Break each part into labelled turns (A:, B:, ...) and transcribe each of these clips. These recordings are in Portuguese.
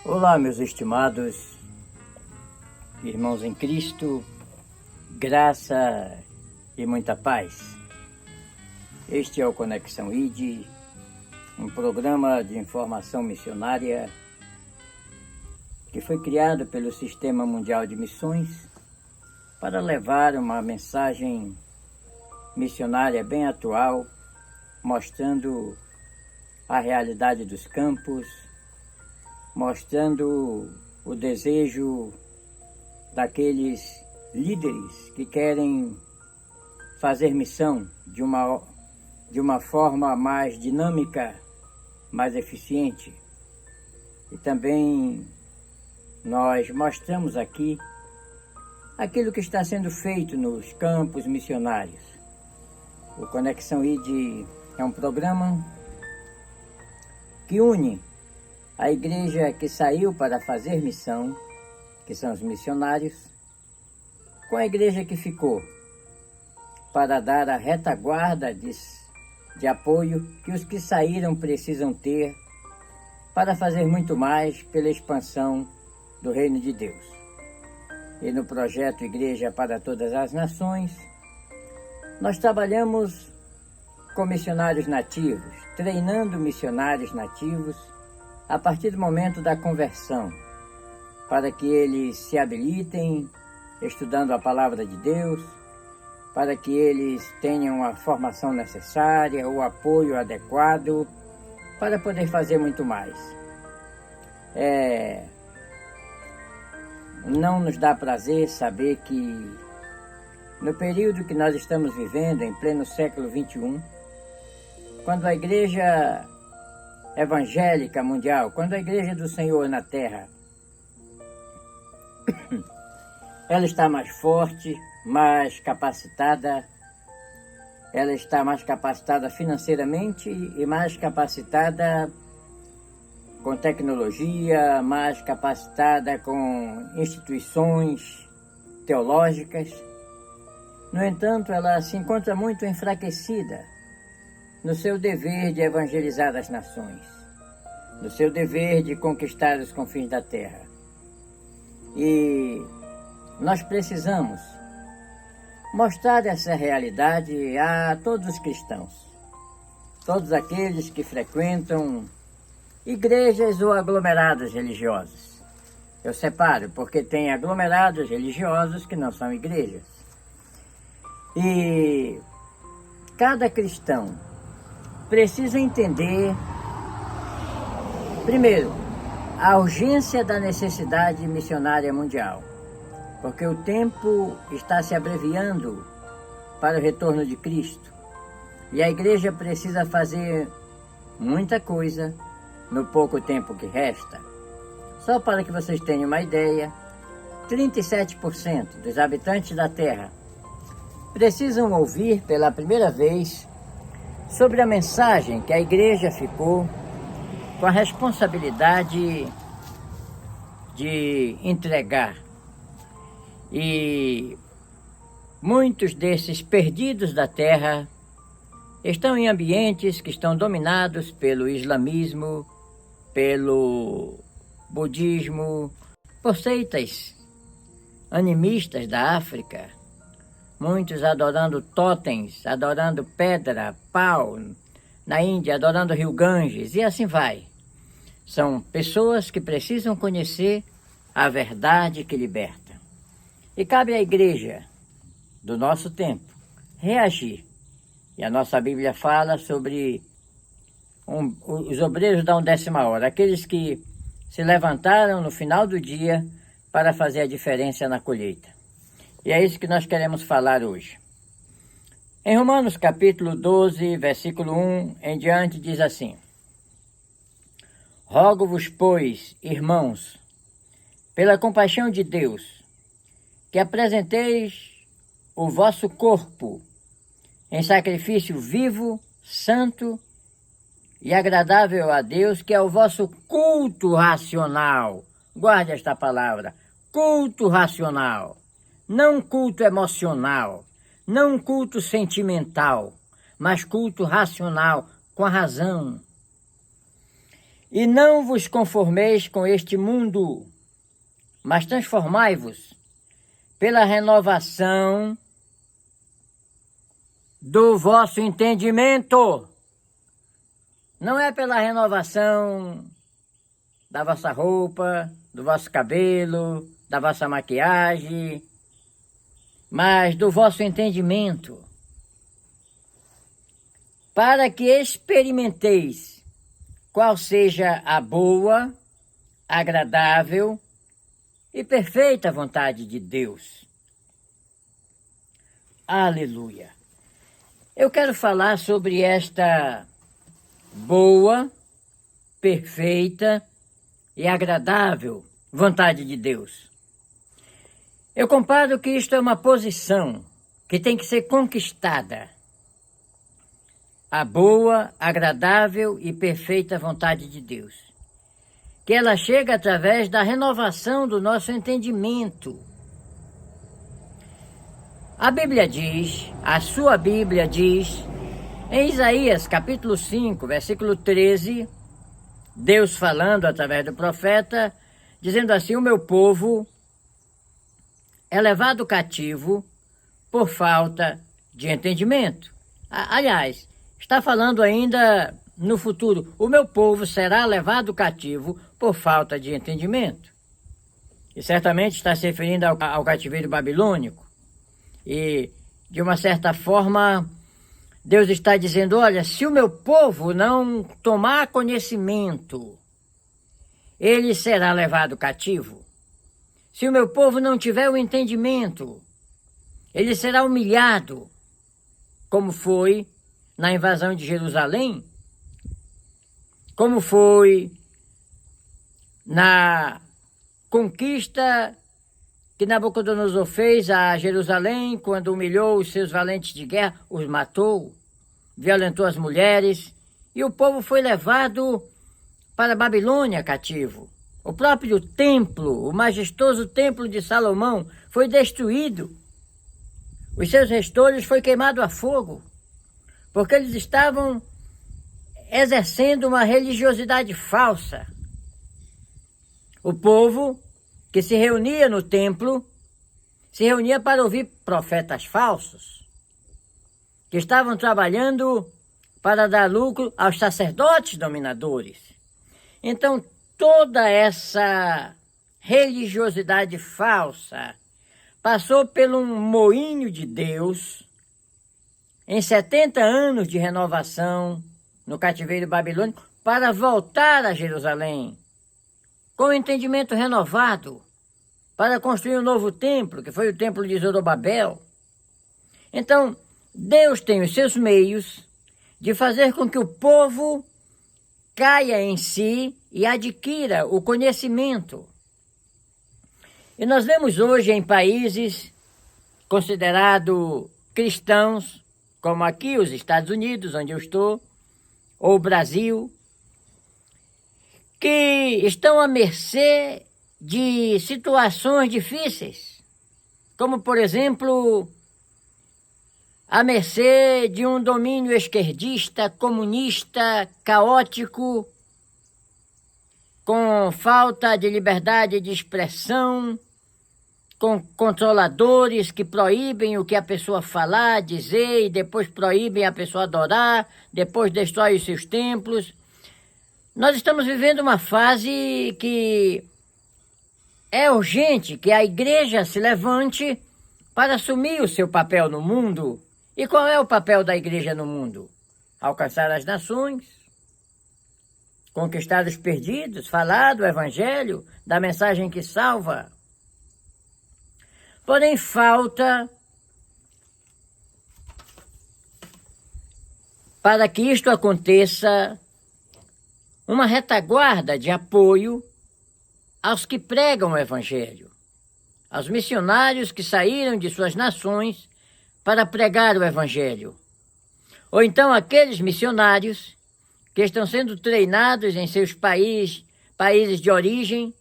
A: Olá, meus estimados irmãos em Cristo, graça e muita paz. Este é o Conexão ID, um programa de informação missionária que foi criado pelo Sistema Mundial de Missões para levar uma mensagem missionária bem atual, mostrando a realidade dos campos, mostrando o desejo daqueles líderes que querem fazer missão de uma forma mais dinâmica, mais eficiente. E também nós mostramos aqui aquilo que está sendo feito nos campos missionários. O Conexão ID é um programa que une a igreja que saiu para fazer missão, que são os missionários, com a igreja que ficou para dar a retaguarda de apoio que os que saíram precisam ter para fazer muito mais pela expansão do Reino de Deus. E no projeto Igreja para Todas as Nações, nós trabalhamos com missionários nativos, treinando missionários nativos a partir do momento da conversão, para que eles se habilitem estudando a palavra de Deus, para que eles tenham a formação necessária, o apoio adequado, para poder fazer muito mais. Não nos dá prazer saber que no período que nós estamos vivendo, em pleno século XXI, quando a igreja evangélica mundial, quando a igreja do Senhor na terra, ela está mais forte, mais capacitada, ela está mais capacitada financeiramente e mais capacitada com tecnologia, mais capacitada com instituições teológicas. No entanto, ela se encontra muito enfraquecida no seu dever de evangelizar as nações, no seu dever de conquistar os confins da terra. E nós precisamos mostrar essa realidade a todos os cristãos, todos aqueles que frequentam igrejas ou aglomerados religiosos. Eu separo porque tem aglomerados religiosos que não são igrejas. E cada cristão precisa entender, primeiro, a urgência da necessidade missionária mundial, porque o tempo está se abreviando para o retorno de Cristo e a igreja precisa fazer muita coisa no pouco tempo que resta. Só para que vocês tenham uma ideia, 37% dos habitantes da Terra precisam ouvir pela primeira vez sobre a mensagem que a igreja ficou com a responsabilidade de entregar. E muitos desses perdidos da terra estão em ambientes que estão dominados pelo islamismo, pelo budismo, por seitas animistas da África, muitos adorando totens, adorando pedra, pau, na Índia, adorando rio Ganges, e assim vai. São pessoas que precisam conhecer a verdade que liberta. E cabe à igreja do nosso tempo reagir. E a nossa Bíblia fala sobre os obreiros da 1ª hora, aqueles que se levantaram no final do dia para fazer a diferença na colheita. E é isso que nós queremos falar hoje. Em Romanos capítulo 12, versículo 1 em diante, diz assim: Rogo-vos, pois, irmãos, pela compaixão de Deus, que apresenteis o vosso corpo em sacrifício vivo, santo e agradável a Deus, que é o vosso culto racional. Guarde esta palavra, culto racional. Não culto emocional, não culto sentimental, mas culto racional, com a razão. E não vos conformeis com este mundo, mas transformai-vos pela renovação do vosso entendimento. Não é pela renovação da vossa roupa, do vosso cabelo, da vossa maquiagem, mas do vosso entendimento, para que experimenteis qual seja a boa, agradável e perfeita vontade de Deus. Aleluia! Eu quero falar sobre esta boa, perfeita e agradável vontade de Deus. Eu comparo que isto é uma posição que tem que ser conquistada. A boa, agradável e perfeita vontade de Deus. Que ela chega através da renovação do nosso entendimento. A Bíblia diz, a sua Bíblia diz, em Isaías capítulo 5, versículo 13, Deus falando através do profeta, dizendo assim: o meu povo é levado cativo por falta de entendimento. Aliás, está falando ainda no futuro, o meu povo será levado cativo por falta de entendimento. E certamente está se referindo ao cativeiro babilônico. E, de uma certa forma, Deus está dizendo: olha, se o meu povo não tomar conhecimento, ele será levado cativo. Se o meu povo não tiver o entendimento, ele será humilhado, como foi na invasão de Jerusalém, como foi na conquista que Nabucodonosor fez a Jerusalém, quando humilhou os seus valentes de guerra, os matou, violentou as mulheres, e o povo foi levado para a Babilônia cativo. O próprio templo, o majestoso templo de Salomão, foi destruído. Os seus restolhos foi queimado a fogo, porque eles estavam exercendo uma religiosidade falsa. O povo que se reunia no templo, se reunia para ouvir profetas falsos, que estavam trabalhando para dar lucro aos sacerdotes dominadores. Então, toda essa religiosidade falsa passou por um moinho de Deus, em 70 anos de renovação no cativeiro babilônico, para voltar a Jerusalém, com o entendimento renovado, para construir um novo templo, que foi o templo de Zorobabel. Então, Deus tem os seus meios de fazer com que o povo caia em si e adquira o conhecimento. E nós vemos hoje em países considerados cristãos, como aqui os Estados Unidos, onde eu estou, ou o Brasil, que estão à mercê de situações difíceis, como, por exemplo, à mercê de um domínio esquerdista, comunista, caótico, com falta de liberdade de expressão, com controladores que proíbem o que a pessoa falar, dizer, e depois proíbem a pessoa adorar, depois destrói os seus templos. Nós estamos vivendo uma fase que é urgente que a igreja se levante para assumir o seu papel no mundo. E qual é o papel da igreja no mundo? Alcançar as nações, conquistar os perdidos, falar do evangelho, da mensagem que salva. Porém, falta, para que isto aconteça, uma retaguarda de apoio aos que pregam o evangelho, aos missionários que saíram de suas nações para pregar o evangelho. Ou então aqueles missionários que estão sendo treinados em seus países de origem,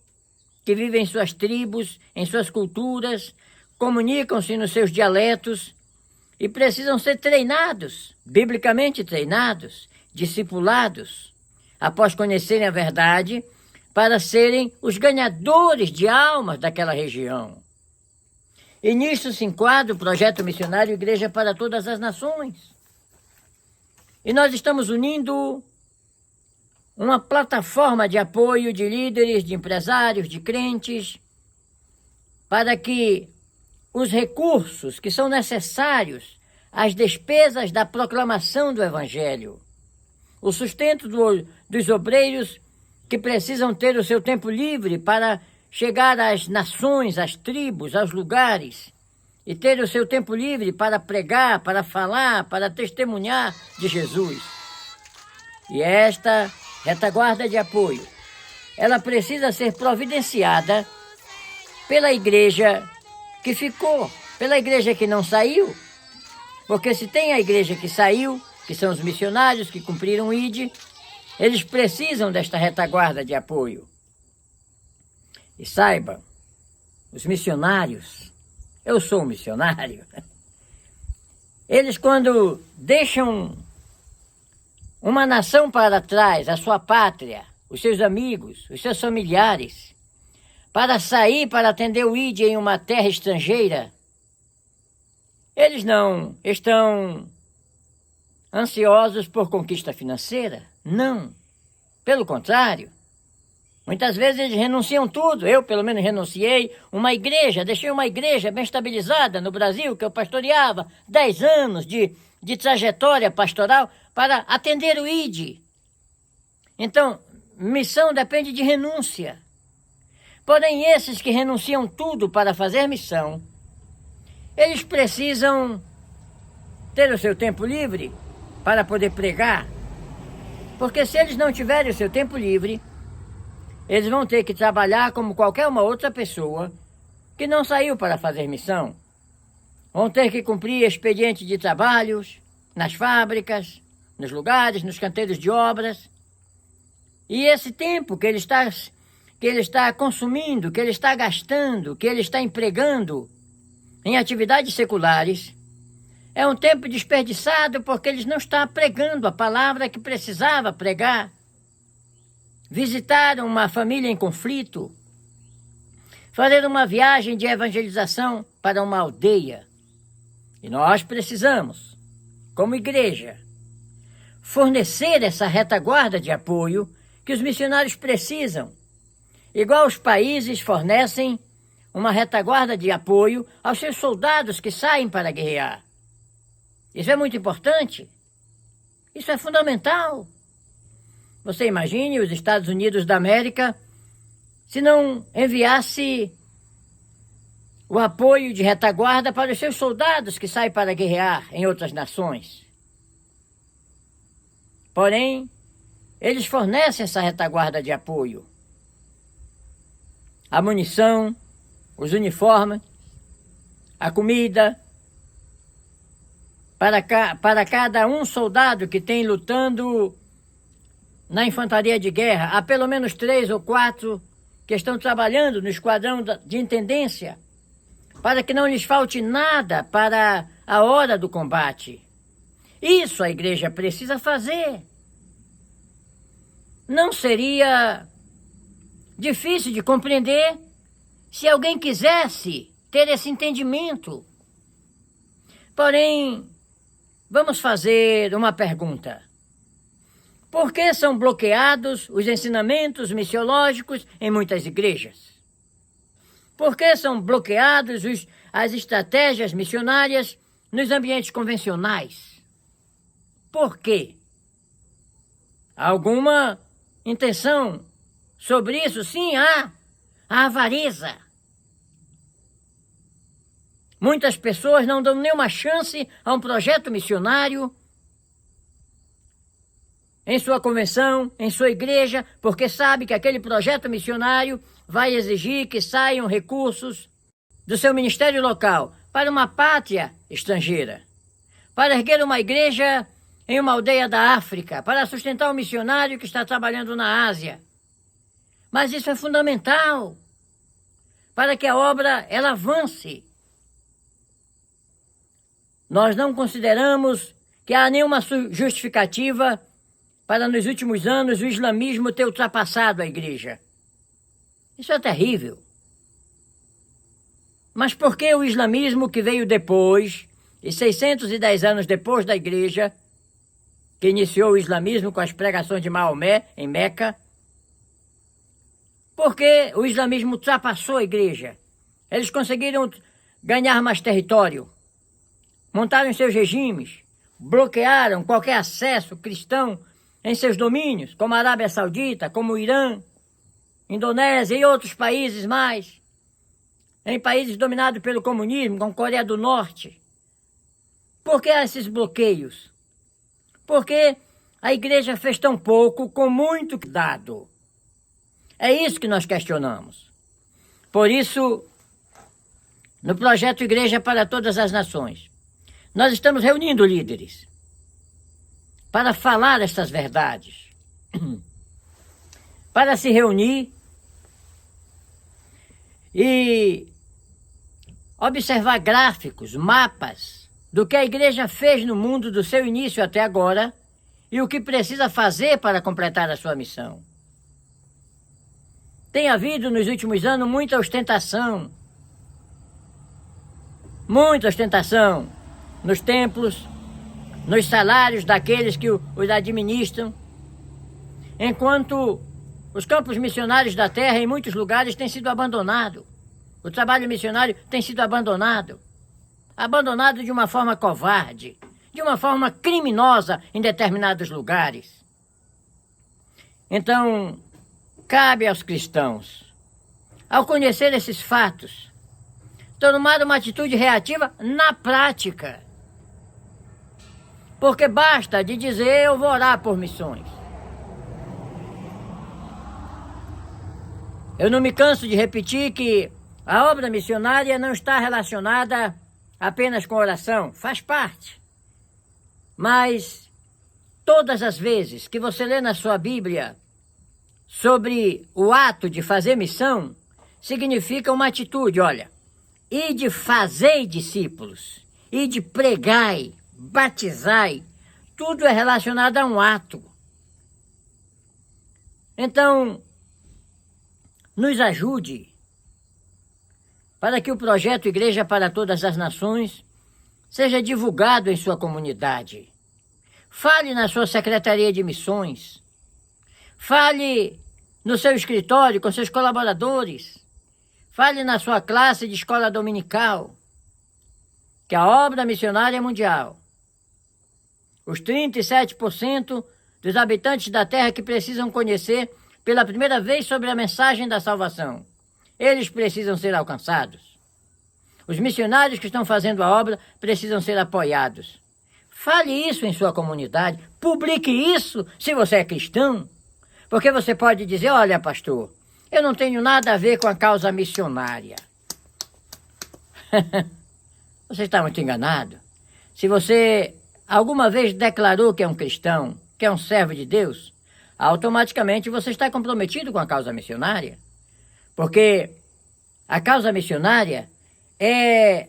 A: que vivem em suas tribos, em suas culturas, comunicam-se nos seus dialetos e precisam ser treinados, biblicamente treinados, discipulados, após conhecerem a verdade, para serem os ganhadores de almas daquela região. E nisto se enquadra o projeto missionário Igreja para Todas as Nações. E nós estamos unindo uma plataforma de apoio de líderes, de empresários, de crentes, para que os recursos que são necessários às despesas da proclamação do Evangelho, o sustento dos obreiros que precisam ter o seu tempo livre para chegar às nações, às tribos, aos lugares, e ter o seu tempo livre para pregar, para falar, para testemunhar de Jesus. E esta retaguarda de apoio, ela precisa ser providenciada pela igreja que ficou, pela igreja que não saiu, porque se tem a igreja que saiu, que são os missionários que cumpriram o ID, eles precisam desta retaguarda de apoio. E saiba, os missionários, eu sou um missionário, eles quando deixam uma nação para trás, a sua pátria, os seus amigos, os seus familiares, para sair para atender o ID em uma terra estrangeira, eles não estão ansiosos por conquista financeira. Não. Pelo contrário. Muitas vezes eles renunciam tudo. Eu, pelo menos, renunciei uma igreja, deixei uma igreja bem estabilizada no Brasil, que eu pastoreava, 10 anos de trajetória pastoral para atender o ID. Então, missão depende de renúncia. Porém, esses que renunciam tudo para fazer missão, eles precisam ter o seu tempo livre para poder pregar. Porque se eles não tiverem o seu tempo livre, eles vão ter que trabalhar como qualquer uma outra pessoa que não saiu para fazer missão. Vão ter que cumprir expediente de trabalhos nas fábricas, nos lugares, nos canteiros de obras. E esse tempo que ele está consumindo, que ele está gastando, que ele está empregando em atividades seculares, é um tempo desperdiçado porque ele não está pregando a palavra que precisava pregar. Visitar uma família em conflito, fazer uma viagem de evangelização para uma aldeia. E nós precisamos, como igreja, fornecer essa retaguarda de apoio que os missionários precisam, igual os países fornecem uma retaguarda de apoio aos seus soldados que saem para guerrear. Isso é muito importante. Isso é fundamental. Você imagine os Estados Unidos da América se não enviasse o apoio de retaguarda para os seus soldados que saem para guerrear em outras nações. Porém, eles fornecem essa retaguarda de apoio. A munição, os uniformes, a comida, para cada um soldado que tem lutando na infantaria de guerra, há pelo menos 3 ou 4 que estão trabalhando no esquadrão de intendência, para que não lhes falte nada para a hora do combate. Isso a igreja precisa fazer. Não seria difícil de compreender se alguém quisesse ter esse entendimento. Porém, vamos fazer uma pergunta. Por que são bloqueados os ensinamentos missiológicos em muitas igrejas? Por que são bloqueados as estratégias missionárias nos ambientes convencionais? Por quê? Há alguma intenção sobre isso? Sim, há. A avareza. Muitas pessoas não dão nenhuma chance a um projeto missionário em sua convenção, em sua igreja, porque sabe que aquele projeto missionário vai exigir que saiam recursos do seu ministério local para uma pátria estrangeira, para erguer uma igreja em uma aldeia da África, para sustentar um missionário que está trabalhando na Ásia. Mas isso é fundamental para que a obra ela avance. Nós não consideramos que há nenhuma justificativa para nos últimos anos o islamismo ter ultrapassado a igreja. Isso é terrível. Mas por que o islamismo que veio depois, e 610 anos depois da igreja, que iniciou o islamismo com as pregações de Maomé em Meca, por que o islamismo ultrapassou a igreja? Eles conseguiram ganhar mais território, montaram seus regimes, bloquearam qualquer acesso cristão em seus domínios, como a Arábia Saudita, como o Irã, Indonésia e outros países mais, em países dominados pelo comunismo, como Coreia do Norte. Por que esses bloqueios? Porque a igreja fez tão pouco com muito dado. É isso que nós questionamos. Por isso, no projeto Igreja para Todas as Nações, nós estamos reunindo líderes para falar estas verdades, para se reunir e observar gráficos, mapas do que a igreja fez no mundo do seu início até agora e o que precisa fazer para completar a sua missão. Tem havido nos últimos anos muita ostentação nos templos, nos salários daqueles que os administram, enquanto os campos missionários da terra em muitos lugares têm sido abandonados. O trabalho missionário tem sido abandonado de uma forma covarde, de uma forma criminosa em determinados lugares. Então, cabe aos cristãos, ao conhecer esses fatos, tomar uma atitude reativa na prática. Porque basta de dizer eu vou orar por missões. Eu não me canso de repetir que a obra missionária não está relacionada apenas com oração, faz parte. Mas todas as vezes que você lê na sua Bíblia sobre o ato de fazer missão, significa uma atitude, olha, e de fazer discípulos, e de pregai, batizai, tudo é relacionado a um ato. Então, nos ajude para que o projeto Igreja para Todas as Nações seja divulgado em sua comunidade. Fale na sua secretaria de missões. Fale no seu escritório com seus colaboradores. Fale na sua classe de escola dominical que a obra missionária é mundial. Os 37% dos habitantes da terra que precisam conhecer pela primeira vez sobre a mensagem da salvação, eles precisam ser alcançados. Os missionários que estão fazendo a obra precisam ser apoiados. Fale isso em sua comunidade, publique isso se você é cristão, porque você pode dizer, olha pastor, eu não tenho nada a ver com a causa missionária. Você está muito enganado. Se você alguma vez declarou que é um cristão, que é um servo de Deus, automaticamente você está comprometido com a causa missionária. Porque a causa missionária é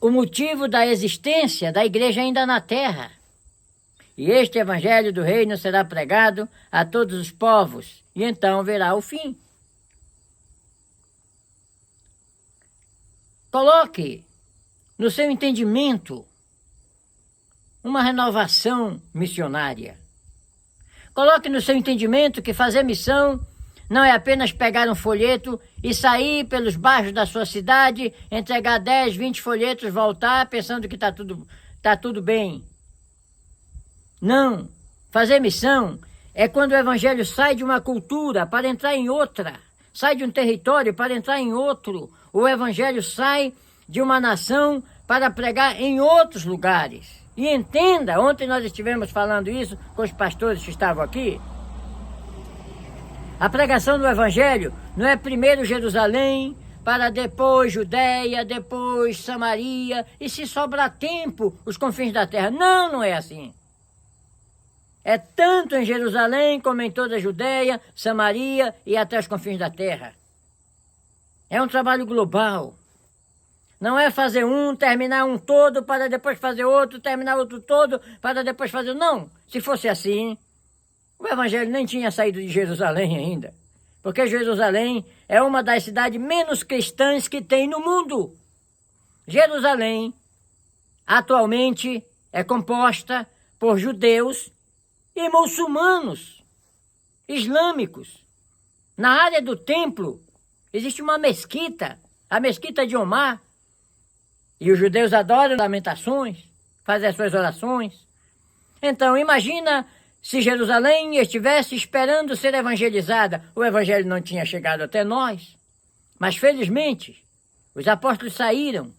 A: o motivo da existência da igreja ainda na terra. E este evangelho do reino será pregado a todos os povos, e então verá o fim. Coloque no seu entendimento uma renovação missionária. Coloque no seu entendimento que fazer missão não é apenas pegar um folheto e sair pelos bairros da sua cidade, entregar 10, 20 folhetos, voltar pensando que está tudo bem. Não. Fazer missão é quando o evangelho sai de uma cultura para entrar em outra, sai de um território para entrar em outro. O evangelho sai de uma nação para pregar em outros lugares. E entenda, ontem nós estivemos falando isso com os pastores que estavam aqui. A pregação do evangelho não é primeiro Jerusalém, para depois Judeia, depois Samaria, e se sobrar tempo, os confins da terra. Não, não é assim. É tanto em Jerusalém como em toda a Judeia, Samaria e até os confins da terra. É um trabalho global. Não é fazer um, terminar um todo, para depois fazer outro, terminar outro todo, para depois fazer... Não, se fosse assim, o Evangelho nem tinha saído de Jerusalém ainda. Porque Jerusalém é uma das cidades menos cristãs que tem no mundo. Jerusalém, atualmente, é composta por judeus e muçulmanos, islâmicos. Na área do templo, existe uma mesquita, a mesquita de Omar, e os judeus adoram lamentações, fazem as suas orações. Então, imagina se Jerusalém estivesse esperando ser evangelizada. O evangelho não tinha chegado até nós. Mas, felizmente, os apóstolos saíram,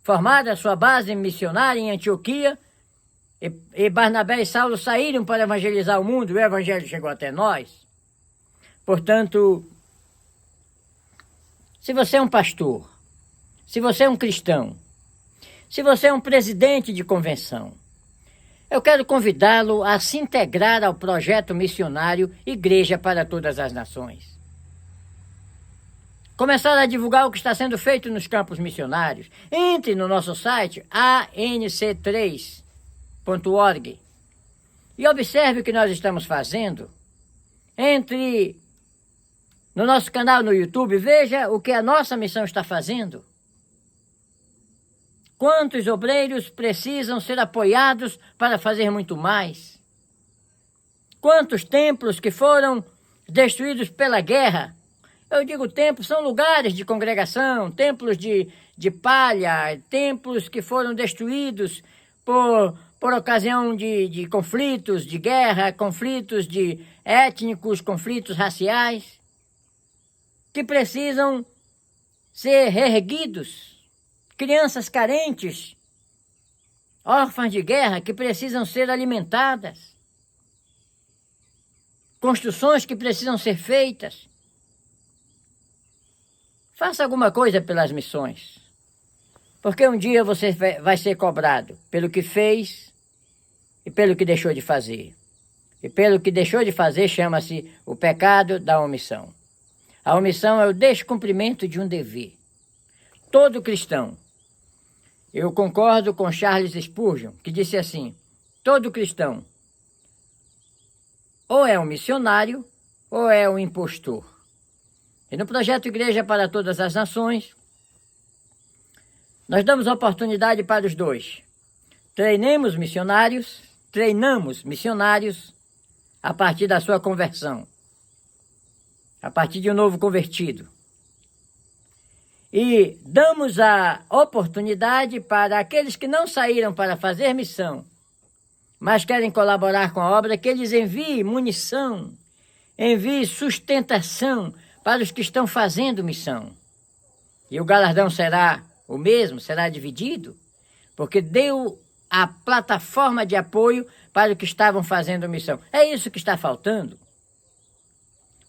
A: formaram a sua base missionária em Antioquia, e Barnabé e Saulo saíram para evangelizar o mundo, e o evangelho chegou até nós. Portanto, se você é um pastor, se você é um cristão, se você é um presidente de convenção, eu quero convidá-lo a se integrar ao projeto missionário Igreja para Todas as Nações. Começar a divulgar o que está sendo feito nos campos missionários. Entre no nosso site anc3.org e observe o que nós estamos fazendo. Entre no nosso canal no YouTube, veja o que a nossa missão está fazendo. Quantos obreiros precisam ser apoiados para fazer muito mais? Quantos templos que foram destruídos pela guerra? Eu digo templos, são lugares de congregação, templos de palha, templos que foram destruídos por ocasião de conflitos, de guerra, conflitos de étnicos, conflitos raciais, que precisam ser reerguidos. Crianças carentes, órfãs de guerra que precisam ser alimentadas. Construções que precisam ser feitas. Faça alguma coisa pelas missões. Porque um dia você vai ser cobrado pelo que fez e pelo que deixou de fazer. E pelo que deixou de fazer chama-se o pecado da omissão. A omissão é o descumprimento de um dever. Todo cristão. Eu concordo com Charles Spurgeon, que disse assim: todo cristão ou é um missionário ou é um impostor. E no projeto Igreja para Todas as Nações, nós damos oportunidade para os dois. Treinamos missionários a partir da sua conversão, a partir de um novo convertido. E damos a oportunidade para aqueles que não saíram para fazer missão, mas querem colaborar com a obra, que eles enviem munição, enviem sustentação para os que estão fazendo missão. E o galardão será o mesmo, será dividido, porque deu a plataforma de apoio para os que estavam fazendo missão. É isso que está faltando.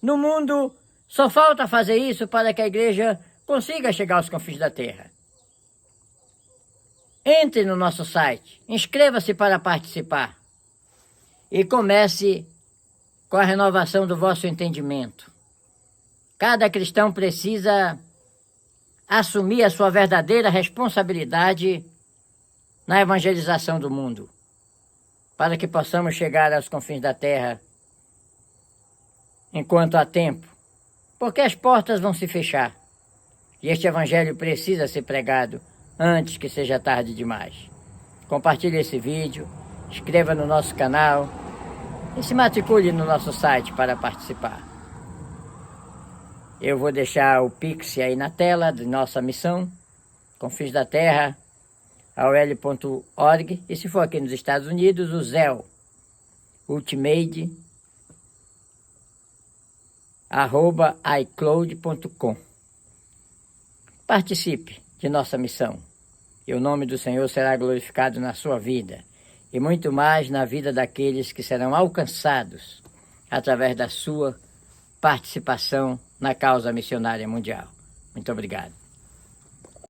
A: No mundo, só falta fazer isso para que a igreja consiga chegar aos confins da terra. Entre no nosso site, inscreva-se para participar e comece com a renovação do vosso entendimento. Cada cristão precisa assumir a sua verdadeira responsabilidade na evangelização do mundo, para que possamos chegar aos confins da terra enquanto há tempo, porque as portas vão se fechar. E este evangelho precisa ser pregado antes que seja tarde demais. Compartilhe esse vídeo, inscreva no nosso canal e se matricule no nosso site para participar. Eu vou deixar o Pix aí na tela de nossa missão, Confins da Terra, aol.org, e se for aqui nos Estados Unidos, o Zelle, ultimate@icloud.com. Participe de nossa missão e o nome do Senhor será glorificado na sua vida e muito mais na vida daqueles que serão alcançados através da sua participação na causa missionária mundial. Muito obrigado.